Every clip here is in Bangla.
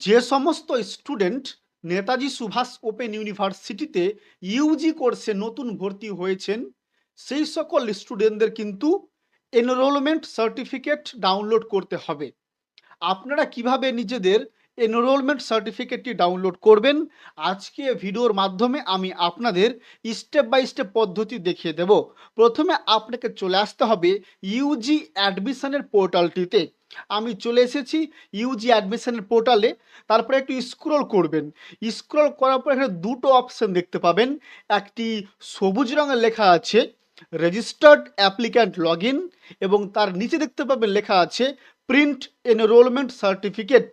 যে সমস্ত স্টুডেন্ট নেতাজি সুভাষ ওপেন ইউনিভার্সিটিতে ইউজি কোর্সে নতুন ভর্তি হয়েছেন সেই সকল স্টুডেন্টদের কিন্তু এনরোলমেন্ট সার্টিফিকেট ডাউনলোড করতে হবে। আপনারা কিভাবে নিজেদের এনরোলমেন্ট সার্টিফিকেটটি ডাউনলোড করবেন আজকে ভিডিওর মাধ্যমে আমি আপনাদের স্টেপ বাই স্টেপ পদ্ধতি দেখিয়ে দেব। প্রথমে আপনাকে চলে আসতে হবে ইউজি অ্যাডমিশনের পোর্টালটিতে। আমি চলে এসেছি ইউজি অ্যাডমিশনের পোর্টালে। তারপরে একটু স্ক্রল করবেন, স্ক্রল করার পর এখানে দুটো অপশন দেখতে পাবেন। একটি সবুজ রঙের লেখা আছে রেজিস্টার্ড অ্যাপ্লিক্যান্ট লগ ইন এবং তার নিচে দেখতে পাবেন লেখা আছে print enrolment certificate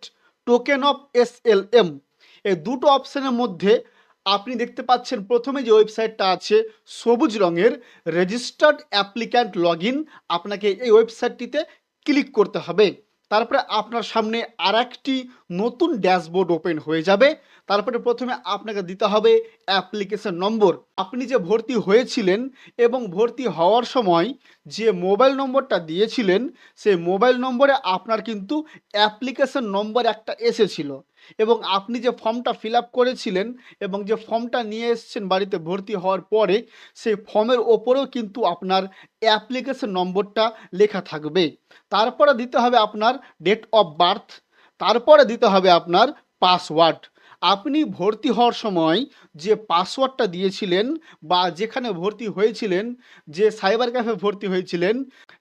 token of SLM. এই দুটো অপশনের মধ্যে আপনি দেখতে পাচ্ছেন প্রথমে যে ওয়েবসাইটটা আছে সবুজ রঙের রেজিস্টার্ড অ্যাপ্লিক্যান্ট লগ ইন, আপনাকে এই ওয়েবসাইটটিতে ক্লিক করতে হবে। তারপরে আপনার সামনে আর একটি নতুন ড্যাশবোর্ড ওপেন হয়ে যাবে। তারপরে প্রথমে আপনাকে দিতে হবে অ্যাপ্লিকেশন নম্বর। আপনি যে ভর্তি হয়েছিলেন এবং ভর্তি হওয়ার সময় যে মোবাইল নম্বরটা দিয়েছিলেন সেই মোবাইল নম্বরে আপনার কিন্তু অ্যাপ্লিকেশন নম্বর একটা এসেছিল এবং আপনি যে ফর্মটা ফিল আপ করেছিলেন এবং যে ফর্মটা নিয়ে এসেছেন বাড়িতে ভর্তি হওয়ার পরে সেই ফর্মের ওপরেও কিন্তু আপনার অ্যাপ্লিকেশন নম্বরটা লেখা থাকবে। তারপরে দিতে হবে আপনার ডেট অফ বার্থ, তারপরে দিতে হবে আপনার পাসওয়ার্ড। আপনি ভর্তি হওয়ার সময় যে পাসওয়ার্ডটা দিয়েছিলেন বা যেখানে ভর্তি হয়েছিলেন, যে সাইবার ক্যাফে ভর্তি হয়েছিলেন,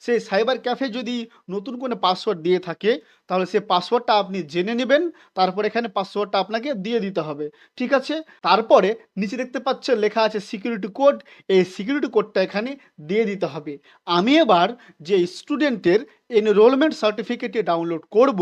সেই সাইবার ক্যাফে যদি নতুন কোনো পাসওয়ার্ড দিয়ে থাকে তাহলে সেই পাসওয়ার্ডটা আপনি জেনে নেবেন। তারপর এখানে পাসওয়ার্ডটা আপনাকে দিয়ে দিতে হবে, ঠিক আছে? তারপরে নিচে দেখতে পাচ্ছেন লেখা আছে সিকিউরিটি কোড, এই সিকিউরিটি কোডটা এখানে দিয়ে দিতে হবে। আমি এবার যে স্টুডেন্টের এনরোলমেন্ট সার্টিফিকেটটি ডাউনলোড করব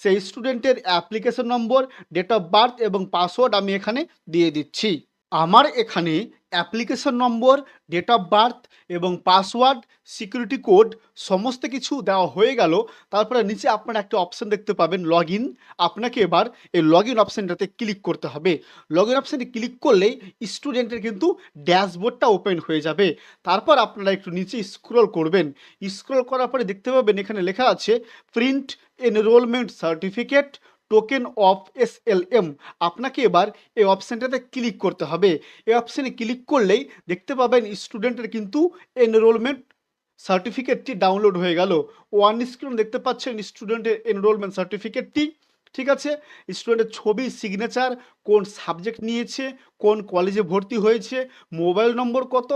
সেই স্টুডেন্টের application number, date of birth এবং পাসওয়ার্ড আমি এখানে দিয়ে দিচ্ছি। আমার এখানে application number, date of birth এবং পাসওয়ার্ড, সিকিউরিটি কোড সমস্ত কিছু দেওয়া হয়ে গেল। তারপরে নিচে আপনারা একটা অপশান দেখতে পাবেন লগ ইন। আপনাকে এবার এই লগ ইন অপশানটাতে ক্লিক করতে হবে। লগ ইন অপশানে ক্লিক করলেই স্টুডেন্টের কিন্তু ড্যাশবোর্ডটা ওপেন হয়ে যাবে। তারপর আপনারা একটু নিচে স্ক্রল করবেন, স্ক্রল করার পরে দেখতে পাবেন এখানে লেখা আছে print enrolment certificate token of SLM. আপনাকে এবার এই অপশানটাতে ক্লিক করতে হবে। এই অপশানে ক্লিক করলেই দেখতে পাবেন স্টুডেন্টের কিন্তু এনরোলমেন্ট সার্টিফিকেটটি ডাউনলোড হয়ে গেল। ওয়ান স্ক্রিন দেখতে পাচ্ছেন স্টুডেন্টের এনরোলমেন্ট সার্টিফিকেটটি, ঠিক আছে? স্টুডেন্টের ছবি, সিগনেচার, কোন সাবজেক্ট নিয়েছে, কোন কলেজে ভর্তি হয়েছে, মোবাইল নম্বর কত,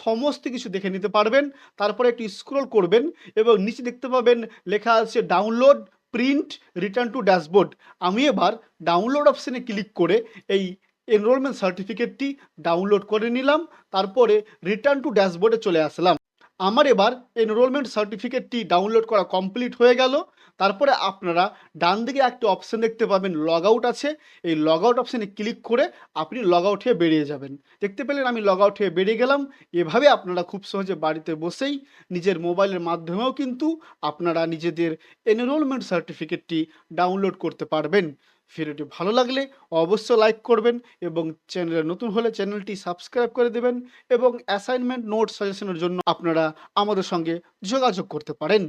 সমস্ত কিছু দেখে নিতে পারবেন। তারপরে একটু স্ক্রল করবেন এবং নিচে দেখতে পাবেন লেখা আছে download print return to dashboard. আমি এবার ডাউনলোড অপশানে ক্লিক করে এই এনরোলমেন্ট সার্টিফিকেটটি ডাউনলোড করে নিলাম। তারপরে রিটার্ন টু ড্যাশবোর্ডে চলে আসলাম। আমার এবার এনরোলমেন্ট সার্টিফিকেটটি ডাউনলোড করা কমপ্লিট হয়ে গেল। তারপরে আপনারা ডান দিকে একটা অপশান দেখতে পাবেন লগ আউট আছে, এই লগ আউট অপশানে ক্লিক করে আপনি লগ আউট হয়ে বেরিয়ে যাবেন। দেখতে পেলেন আমি লগ আউট হয়ে বেরিয়ে গেলাম। এভাবে আপনারা খুব সহজে বাড়িতে বসেই নিজের মোবাইলের মাধ্যমেও কিন্তু আপনারা নিজেদের এনরোলমেন্ট সার্টিফিকেটটি ডাউনলোড করতে পারবেন। ভিডিওটি ভালো লাগলে অবশ্যই লাইক করবেন এবং চ্যানেলে নতুন হলে চ্যানেলটি সাবস্ক্রাইব করে দেবেন এবং অ্যাসাইনমেন্ট নোট সাজেশনের জন্য আপনারা আমাদের সঙ্গে যোগাযোগ করতে পারেন।